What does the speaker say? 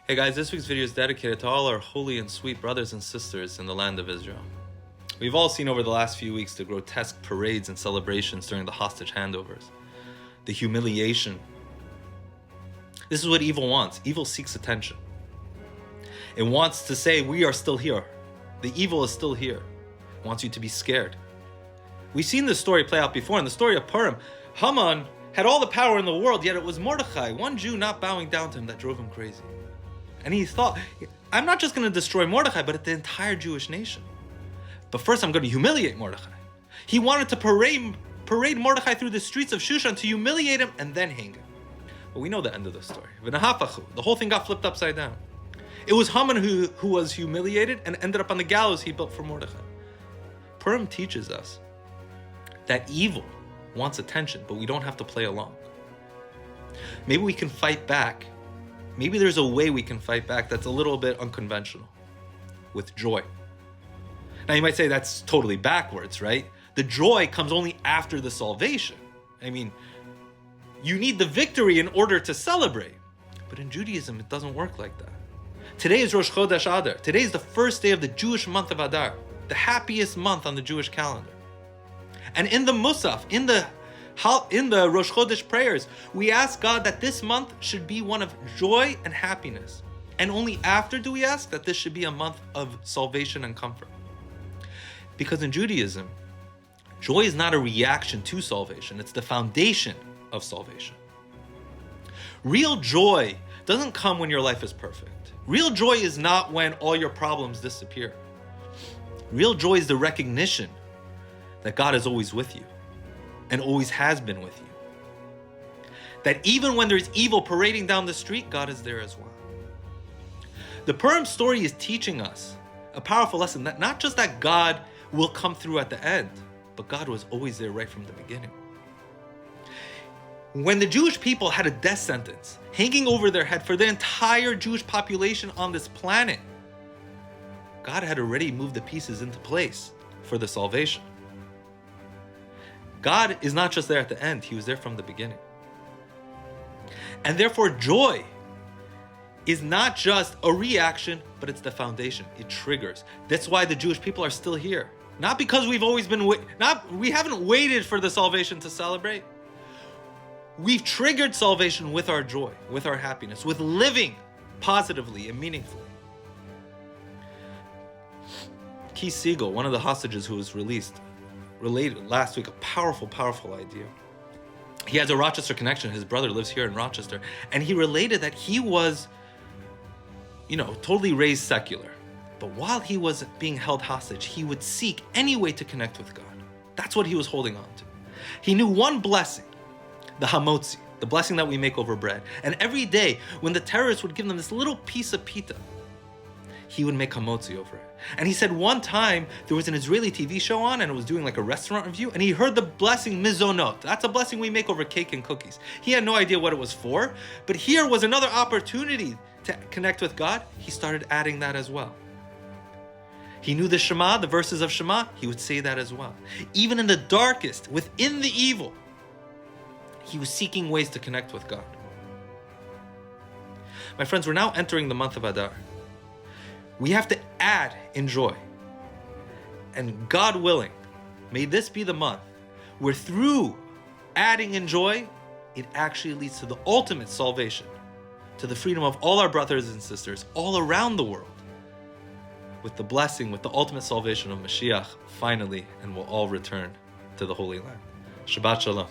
Hey guys, this week's video is dedicated to all our holy and sweet brothers and sisters in the land of Israel. We've all seen over the last few weeks the grotesque parades and celebrations during the hostage handovers, the humiliation. This is what evil wants. Evil seeks attention. It wants to say, we are still here. The evil is still here. It wants you to be scared. We've seen this story play out before. In the story of Purim, Haman had all the power in the world, yet it was Mordechai, one Jew not bowing down to him, that drove him crazy. And he thought, I'm not just going to destroy Mordechai, but the entire Jewish nation. But first I'm going to humiliate Mordechai. He wanted to parade Mordechai through the streets of Shushan to humiliate him and then hang him. But we know the end of the story. The whole thing got flipped upside down. It was Haman who was humiliated and ended up on the gallows he built for Mordechai. Purim teaches us that evil wants attention, but we don't have to play along. Maybe we can fight back. Maybe there's a way we can fight back that's a little bit unconventional, with joy. Now you might say that's totally backwards, right? The joy comes only after the salvation. I mean, you need the victory in order to celebrate. But in Judaism, it doesn't work like that. Today is Rosh Chodesh Adar. Today is the first day of the Jewish month of Adar, the happiest month on the Jewish calendar. And in the Musaf, in the Rosh Chodesh prayers, we ask God that this month should be one of joy and happiness. And only after do we ask that this should be a month of salvation and comfort. Because in Judaism, joy is not a reaction to salvation, it's the foundation of salvation. Real joy doesn't come when your life is perfect. Real joy is not when all your problems disappear. Real joy is the recognition that God is always with you and always has been with you. That even when there's evil parading down the street, God is there as well. The Purim story is teaching us a powerful lesson, that not just that God will come through at the end, but God was always there right from the beginning. When the Jewish people had a death sentence hanging over their head for the entire Jewish population on this planet, God had already moved the pieces into place for the salvation. God is not just there at the end, He was there from the beginning. And therefore joy is not just a reaction, but it's the foundation. It triggers. That's why the Jewish people are still here. Not because we've always been, we haven't waited for the salvation to celebrate. We've triggered salvation with our joy, with our happiness, with living positively and meaningfully. Keith Siegel, one of the hostages who was released, related last week a powerful idea. He has a Rochester connection. His brother lives here in Rochester. And he related that he was, totally raised secular. But while he was being held hostage, he would seek any way to connect with God. That's what he was holding on to. He knew one blessing, the hamotzi, the blessing that we make over bread. And every day, when the terrorists would give them this little piece of pita, he would make hamotzi over it. And he said one time there was an Israeli TV show on and it was doing like a restaurant review, and he heard the blessing mizonot. That's a blessing we make over cake and cookies. He had no idea what it was for, but here was another opportunity to connect with God. He started adding that as well. He knew the Shema, the verses of Shema, he would say that as well. Even in the darkest, within the evil, he was seeking ways to connect with God. My friends, we're now entering the month of Adar. We have to add in joy. And God willing, may this be the month where through adding in joy, it actually leads to the ultimate salvation, to the freedom of all our brothers and sisters all around the world, with the blessing, with the ultimate salvation of Mashiach finally, and we'll all return to the Holy Land. Shabbat Shalom.